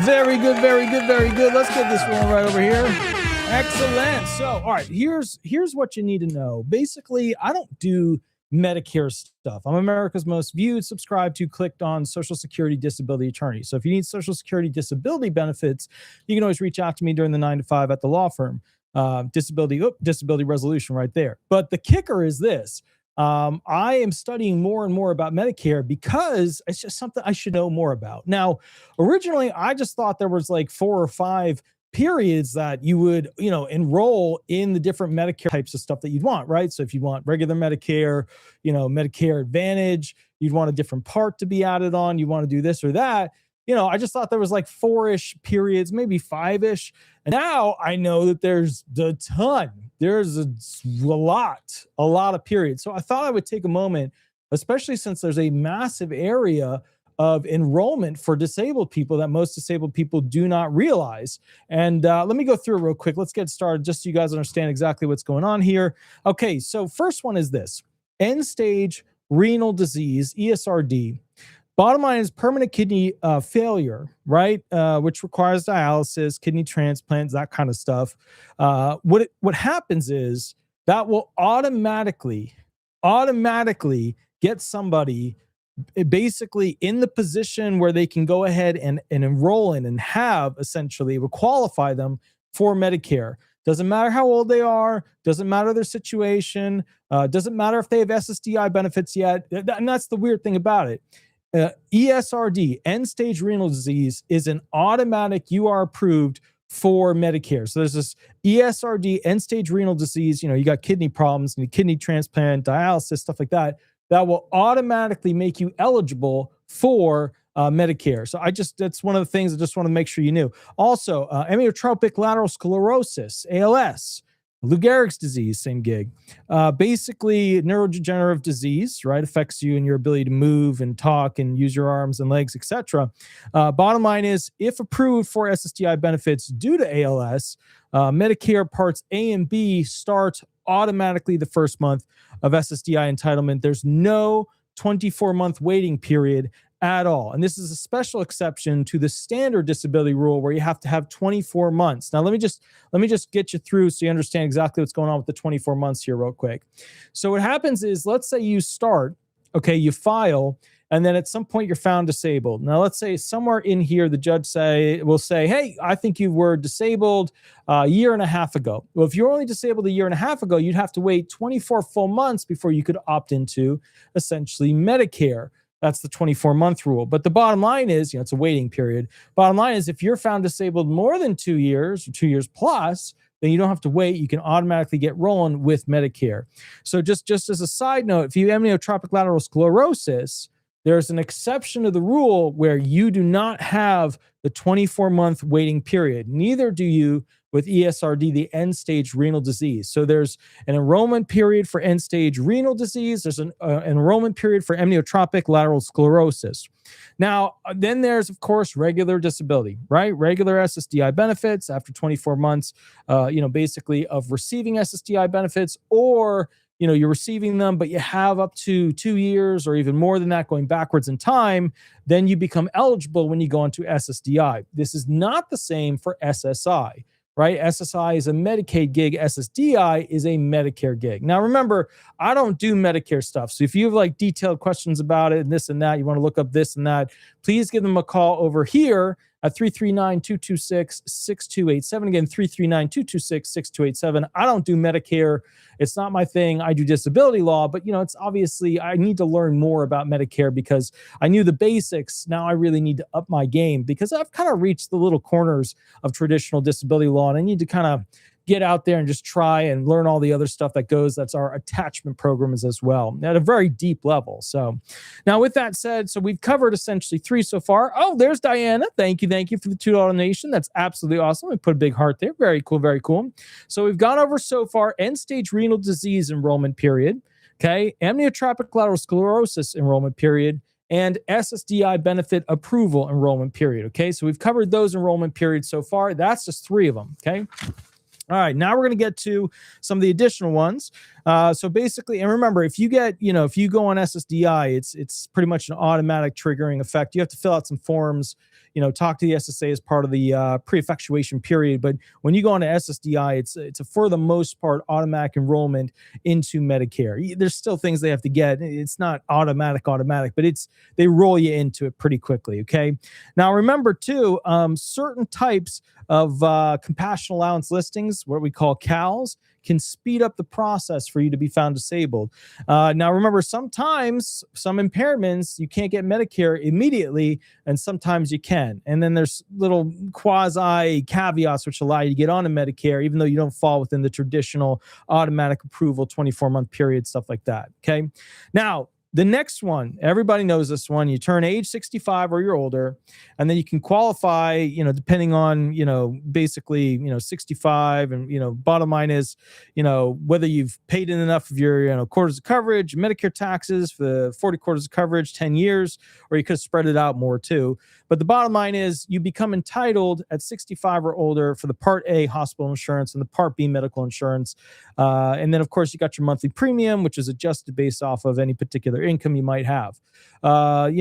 Very good, very good, very good. Let's get this one right over here. Excellent. So, all right, here's what you need to know. Basically, I don't do Medicare stuff. I'm America's most viewed, subscribed to, clicked on Social Security Disability Attorney. So if you need Social Security disability benefits, you can always reach out to me during the 9 to 5 at the law firm. Disability resolution right there. But the kicker is this. I am studying more and more about Medicare because it's just something I should know more about. Now, originally, I just thought there was like 4 or 5 periods that you would, enroll in the different Medicare types of stuff that you'd want, right? So if you want regular Medicare, Medicare Advantage, you'd want a different part to be added on, you want to do this or that. I just thought there was like 4-ish periods, maybe 5-ish. And now I know that there's a ton. There's a lot of periods. So I thought I would take a moment, especially since there's a massive area of enrollment for disabled people that most disabled people do not realize. And let me go through it real quick. Let's get started just so you guys understand exactly what's going on here. Okay, so first one is this. End-stage renal disease, ESRD. Bottom line is permanent kidney failure, right? Which requires dialysis, kidney transplants, that kind of stuff. What happens is that will automatically get somebody basically in the position where they can go ahead and enroll in and have essentially will qualify them for Medicare. Doesn't matter how old they are, doesn't matter their situation, doesn't matter if they have SSDI benefits yet. And that's the weird thing about it. ESRD, end-stage renal disease, is an automatic, you are approved for Medicare. So there's this ESRD, end-stage renal disease, you got kidney problems, and kidney transplant, dialysis, stuff like that, that will automatically make you eligible for Medicare. So that's one of the things I just want to make sure you knew. Also, amyotrophic lateral sclerosis, ALS, Lou Gehrig's disease, same gig. Basically, neurodegenerative disease, right? Affects you and your ability to move and talk and use your arms and legs, etc. Bottom line is, if approved for SSDI benefits due to ALS, Medicare Parts A and B start automatically the first month of SSDI entitlement. There's no 24-month waiting period at all. And this is a special exception to the standard disability rule where you have to have 24 months. Now, let me just get you through so you understand exactly what's going on with the 24 months here real quick. So what happens is, let's say you start, okay, you file, and then at some point you're found disabled. Now, let's say somewhere in here, the judge will say, hey, I think you were disabled a year and a half ago. Well, if you're only disabled a year and a half ago, you'd have to wait 24 full months before you could opt into essentially Medicare. That's the 24-month rule. But the bottom line is, it's a waiting period. Bottom line is, if you're found disabled more than 2 years or 2 years plus, then you don't have to wait. You can automatically get rolling with Medicare. So just as a side note, if you have amyotrophic lateral sclerosis, there's an exception to the rule where you do not have the 24-month waiting period. Neither do you with ESRD, the end-stage renal disease. So there's an enrollment period for end-stage renal disease. There's an enrollment period for amyotrophic lateral sclerosis. Now, then there's, of course, regular disability, right? Regular SSDI benefits after 24 months, basically of receiving SSDI benefits, or you're receiving them, but you have up to 2 years or even more than that going backwards in time, then you become eligible when you go into SSDI. This is not the same for SSI, right? SSI is a Medicaid gig. SSDI is a Medicare gig. Now, remember, I don't do Medicare stuff. So if you have like detailed questions about it and this and that, you want to look up this and that, please give them a call over here at 339-226-6287. Again, 339-226-6287. I don't do Medicare. It's not my thing. I do disability law, but it's obviously, I need to learn more about Medicare because I knew the basics. Now I really need to up my game because I've kind of reached the little corners of traditional disability law, and I need to kind of get out there and just try and learn all the other stuff that's our attachment programs as well at a very deep level. So now with that said, so we've covered essentially 3 so far. Oh, there's Diana. Thank you for the $2 donation. That's absolutely awesome. We put a big heart there. Very cool, very cool. So we've gone over so far end-stage renal disease enrollment period, okay, amyotrophic lateral sclerosis enrollment period, and SSDI benefit approval enrollment period, okay? So we've covered those enrollment periods so far. That's just 3 of them, okay? All right, now we're going to get to some of the additional ones. So basically, and remember, if you get, if you go on SSDI, it's pretty much an automatic triggering effect. You have to fill out some forms, talk to the SSA as part of the pre-effectuation period. But when you go on to SSDI, it's a, for the most part, automatic enrollment into Medicare. There's still things they have to get. It's not automatic, but they roll you into it pretty quickly. Okay. Now remember too, certain types of compassionate allowance listings, what we call CALs, can speed up the process for you to be found disabled. Now, remember, sometimes some impairments, you can't get Medicare immediately, and sometimes you can. And then there's little quasi caveats which allow you to get on to Medicare, even though you don't fall within the traditional automatic approval 24-month period, stuff like that. Okay. Now, the next one, everybody knows this one. You turn age 65 or you're older, and then you can qualify, depending on, basically, 65. And, bottom line is, whether you've paid in enough of your, quarters of coverage, Medicare taxes for the 40 quarters of coverage, 10 years, or you could have spread it out more too. But the bottom line is you become entitled at 65 or older for the Part A hospital insurance and the Part B medical insurance. And then, of course, you got your monthly premium, which is adjusted based off of any particular income you might have. And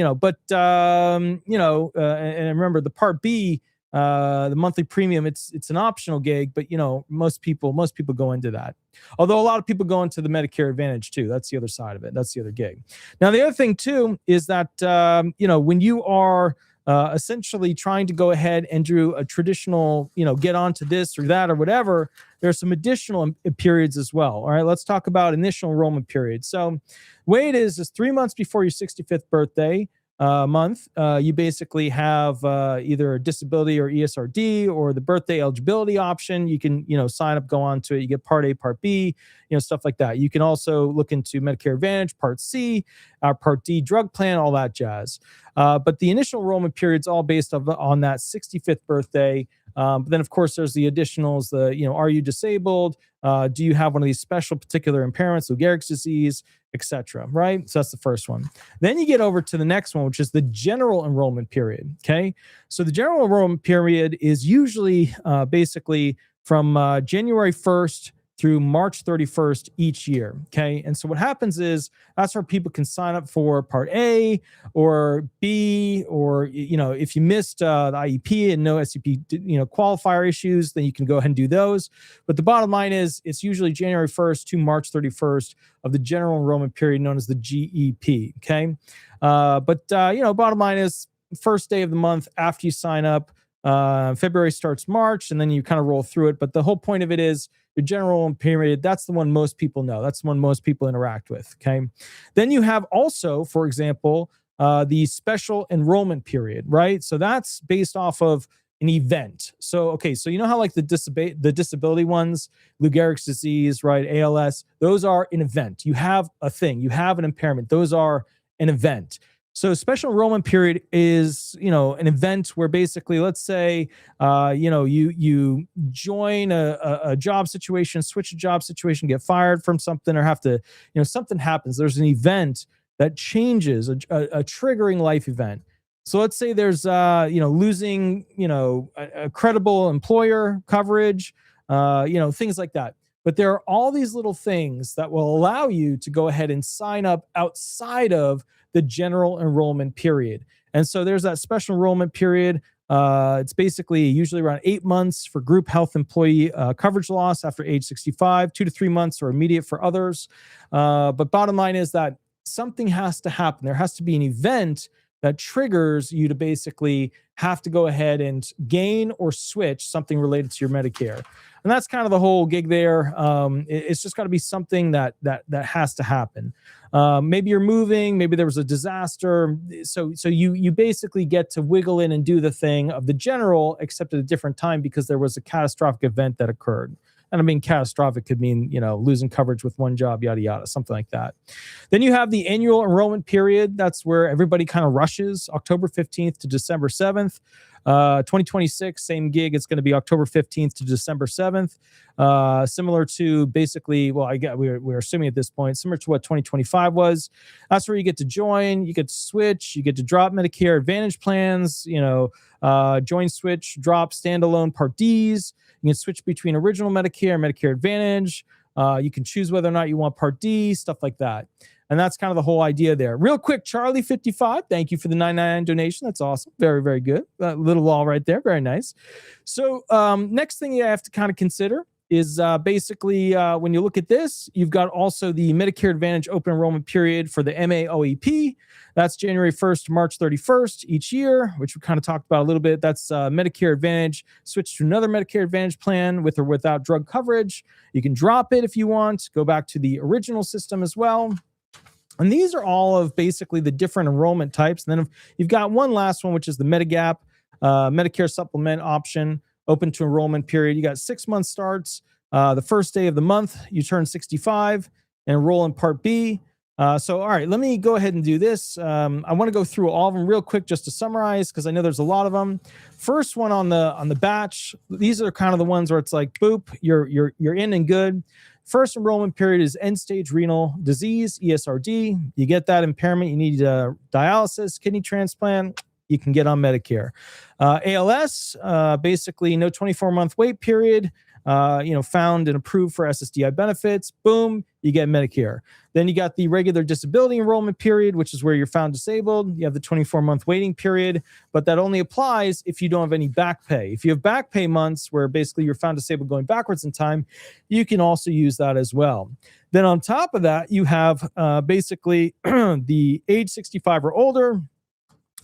remember the Part B, the monthly premium, it's an optional gig, but most people go into that. Although a lot of people go into the Medicare Advantage too. That's the other side of it. That's the other gig. Now, the other thing too is that, when you are essentially trying to go ahead and do a traditional, get onto this or that or whatever, there are some additional periods as well. All right, let's talk about initial enrollment period. So the way it is 3 months before your 65th birthday month, you basically have either a disability or ESRD or the birthday eligibility option. You can, sign up, go on to it. You get Part A, Part B, stuff like that. You can also look into Medicare Advantage, Part C, Part D drug plan, all that jazz. But the initial enrollment period is all based on that 65th birthday. But then, of course, there's the additionals, are you disabled? Do you have one of these special particular impairments, Lou Gehrig's disease, etc. Right? So that's the first one. Then you get over to the next one, which is the general enrollment period. Okay. So the general enrollment period is usually basically from January 1st through March 31st each year. Okay. And so what happens is that's where people can sign up for Part A or B, or, if you missed the IEP and no SEP, qualifier issues, then you can go ahead and do those. But the bottom line is it's usually January 1st to March 31st of the general enrollment period known as the GEP. Okay. Bottom line is first day of the month after you sign up, February starts March, and then you kind of roll through it. But the whole point of it is the general period. That's the one most people know. That's the one most people interact with. Okay. Then you have also, for example, the special enrollment period, right? So that's based off of an event. So, okay. So, how like the disability ones, Lou Gehrig's disease, right? ALS, those are an event. You have a thing, you have an impairment. Those are an event. So special enrollment period is, an event where basically, let's say, you join a job situation, switch a job situation, get fired from something, or have to, something happens. There's an event that changes, a triggering life event. So let's say there's, losing, a credible employer coverage, things like that. But there are all these little things that will allow you to go ahead and sign up outside of the general enrollment period. And so there's that special enrollment period. It's basically usually around 8 months for group health employee coverage loss after age 65, 2 to 3 months or immediate for others. But bottom line is that something has to happen. There has to be an event that triggers you to basically have to go ahead and gain or switch something related to your Medicare. And that's kind of the whole gig there. It's just got to be something that has to happen. Maybe you're moving, maybe there was a disaster. So you basically get to wiggle in and do the thing of the general, except at a different time because there was a catastrophic event that occurred. And I mean, catastrophic could mean, losing coverage with one job, yada, yada, something like that. Then you have the annual enrollment period. That's where everybody kind of rushes, October 15th to December 7th. 2026, same gig. It's going to be October 15th to December 7th. Similar to basically, well, we're assuming at this point, similar to what 2025 was. That's where you get to join, you get to switch, you get to drop Medicare Advantage plans, join, switch, drop standalone Part Ds. You can switch between original Medicare and Medicare Advantage. You can choose whether or not you want Part D, stuff like that. And that's kind of the whole idea there. Real quick, Charlie55, thank you for the $9.99 donation. That's awesome. Very, very good. Little law right there. Very nice. So next thing you have to kind of consider is basically when you look at this, you've got also the Medicare Advantage open enrollment period for the MAOEP. That's January 1st to March 31st each year, which we kind of talked about a little bit. That's Medicare Advantage. Switch to another Medicare Advantage plan with or without drug coverage. You can drop it if you want. Go back to the original system as well. And these are all of basically the different enrollment types. And then you've got one last one, which is the Medigap, Medicare supplement option, open to enrollment period. You got 6 month starts. The first day of the month, you turn 65 and enroll in Part B. So, all right, let me go ahead and do this. I want to go through all of them real quick just to summarize, because I know there's a lot of them. First one on the batch, these are kind of the ones where it's like, boop, you're in and good. First enrollment period is end-stage renal disease, ESRD. You get that impairment, you need dialysis, kidney transplant, you can get on Medicare. ALS, basically no 24-month wait period, found and approved for SSDI benefits. Boom, you get Medicare. Then you got the regular disability enrollment period, which is where you're found disabled. You have the 24-month waiting period, but that only applies if you don't have any back pay. If you have back pay months where basically you're found disabled going backwards in time, you can also use that as well. Then on top of that, you have basically the age 65 or older.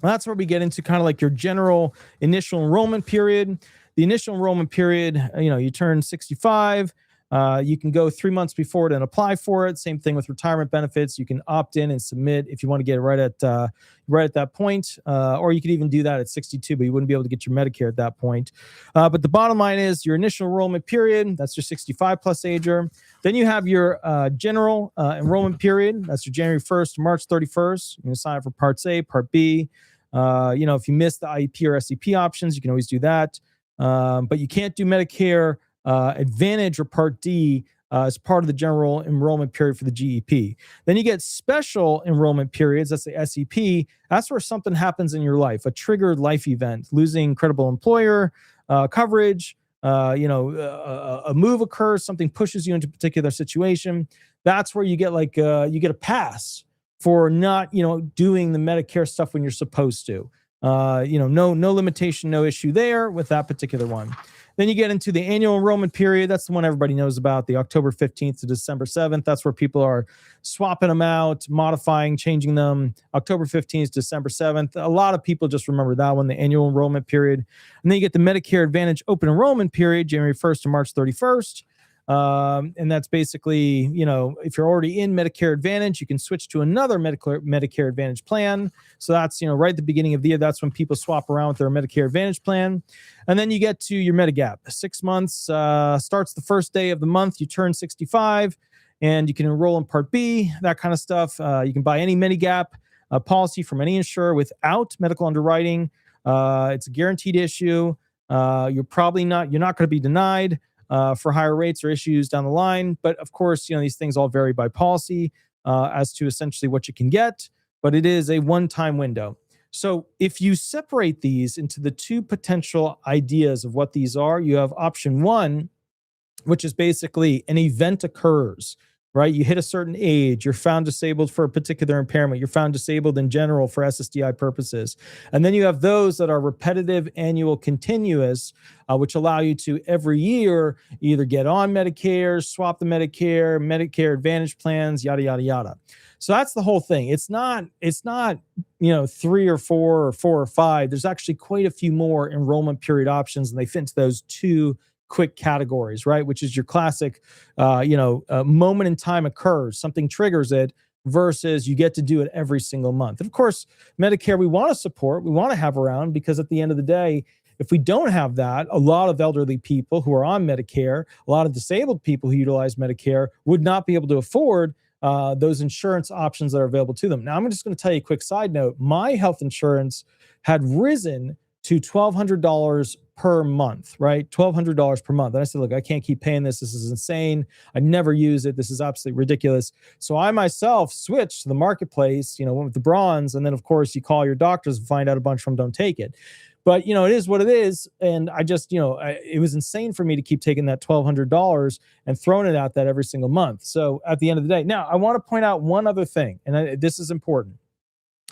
That's where we get into kind of like your general initial enrollment period. The initial enrollment period, you turn 65. You can go 3 months before it and apply for it. Same thing with retirement benefits. You can opt in and submit if you want to get it right at that point, or you could even do that at 62, but you wouldn't be able to get your Medicare at that point. But the bottom line is your initial enrollment period. That's your 65 plus ager. Then you have your general enrollment period. That's your January 1st to March 31st. You can sign up for Parts A, Part B. If you miss the IEP or SEP options, you can always do that. But you can't do Medicare Advantage or Part D as part of the general enrollment period for the GEP. Then you get special enrollment periods. That's the SEP. That's where something happens in your life, a triggered life event, losing credible employer coverage. A move occurs, something pushes you into a particular situation. That's where you get you get a pass for not doing the Medicare stuff when you're supposed to. No limitation, no issue there with that particular one. Then you get into the annual enrollment period. That's the one everybody knows about, the October 15th to December 7th. That's where people are swapping them out, modifying, changing them. October 15th to December 7th. A lot of people just remember that one, the annual enrollment period. And then you get the Medicare Advantage open enrollment period, January 1st to March 31st. And that's basically, if you're already in Medicare Advantage, you can switch to another Medicare Advantage plan. So that's, right at the beginning of the year, that's when people swap around with their Medicare Advantage plan. And then you get to your Medigap. 6 months starts the first day of the month. You turn 65 and you can enroll in Part B, that kind of stuff. You can buy any Medigap policy from any insurer without medical underwriting. It's a guaranteed issue. You're not going to be denied for higher rates or issues down the line. But of course, these things all vary by policy as to essentially what you can get, but it is a one-time window. So if you separate these into the two potential ideas of what these are, you have option one, which is basically an event occurs, right? You hit a certain age, you're found disabled for a particular impairment, you're found disabled in general for SSDI purposes. And then you have those that are repetitive, annual, continuous, which allow you to every year either get on Medicare, swap the Medicare Advantage plans, yada, yada, yada. So that's the whole thing. It's not 3 or 4 or 4 or 5. There's actually quite a few more enrollment period options, and they fit into those two quick categories, right? Which is your classic, moment in time occurs, something triggers it, versus you get to do it every single month. And of course, Medicare, we want to support, we want to have around, because at the end of the day, if we don't have that, a lot of elderly people who are on Medicare, a lot of disabled people who utilize Medicare would not be able to afford those insurance options that are available to them. Now, I'm just going to tell you a quick side note. My health insurance had risen to $1,200 per month, right? $1,200 per month. And I said, look, I can't keep paying this. This is insane. I never use it. This is absolutely ridiculous. So I myself switched to the marketplace, went with the bronze. And then, of course, you call your doctors and find out a bunch of them don't take it. But, it is what it is. And I just, it was insane for me to keep taking that $1,200 and throwing it out that every single month. So at the end of the day, now I want to point out one other thing, and this is important.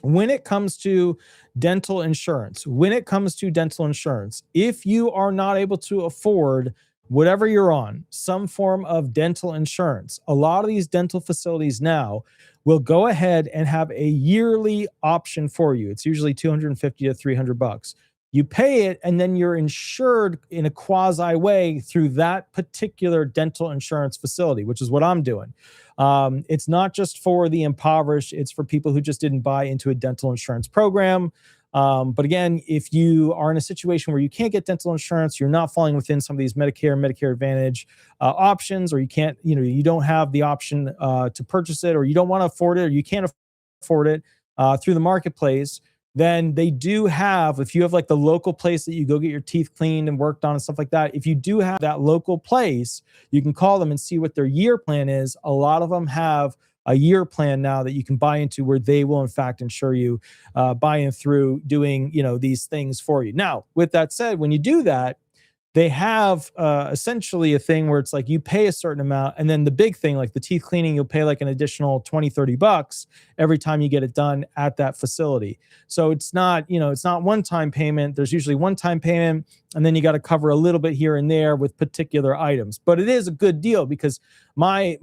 When it comes to dental insurance, if you are not able to afford whatever you're on, some form of dental insurance, a lot of these dental facilities now will go ahead and have a yearly option for you. It's usually $250 to $300. You pay it, and then you're insured in a quasi way through that particular dental insurance facility, which is what I'm doing. It's not just for the impoverished, it's for people who just didn't buy into a dental insurance program. But again, if you are in a situation where you can't get dental insurance, you're not falling within some of these Medicare Advantage options, or you can't, you don't have the option to purchase it, or you don't want to afford it, or you can't afford it through the marketplace, then they do have, if you have like the local place that you go get your teeth cleaned and worked on and stuff like that, if you do have that local place, you can call them and see what their year plan is. A lot of them have a year plan now that you can buy into, where they will in fact insure you, buying through doing, these things for you. Now, with that said, when you do that, they have essentially a thing where it's like you pay a certain amount, and then the big thing, like the teeth cleaning, you'll pay like an additional $20-$30 every time you get it done at that facility. So it's not, it's not one-time payment. There's usually one-time payment, and then you got to cover a little bit here and there with particular items. But it is a good deal, because my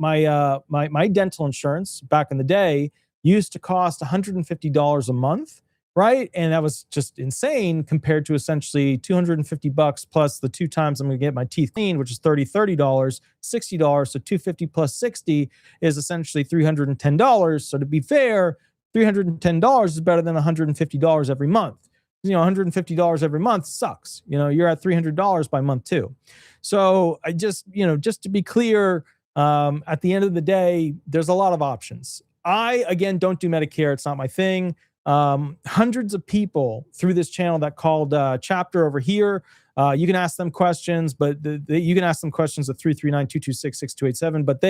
dental insurance back in the day used to cost $150 a month. Right. And that was just insane compared to essentially $250 plus the 2 times I'm going to get my teeth cleaned, which is $30, $60. So $250 plus 60 is essentially $310. So to be fair, $310 is better than $150 every month. $150 every month sucks. You're at $300 by month 2. So I just, just to be clear, at the end of the day, there's a lot of options. I, again, don't do Medicare. It's not my thing. Hundreds of people through this channel that called Chapter over here. You can ask them questions, but you can ask them questions at 339-226-6287. But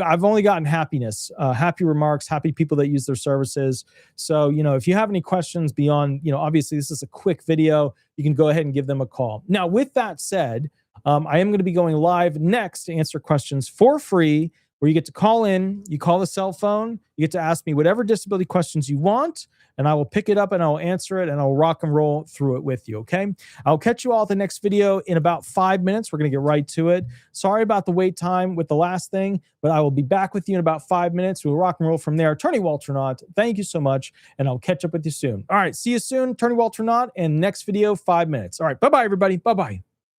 I've only gotten happiness, happy remarks, happy people that use their services. So, if you have any questions beyond, obviously this is a quick video, you can go ahead and give them a call. Now, with that said, I am going to be going live next to answer questions for free, where you get to call in, you call the cell phone, you get to ask me whatever disability questions you want, and I will pick it up and I'll answer it, and I'll rock and roll through it with you, okay? I'll catch you all at the next video in about 5 minutes. We're going to get right to it. Sorry about the wait time with the last thing, but I will be back with you in about 5 minutes. We'll rock and roll from there. Attorney Walter Hnot, thank you so much, and I'll catch up with you soon. All right, see you soon. Attorney Walter Hnot, and next video, 5 minutes. All right, bye-bye, everybody. Bye-bye.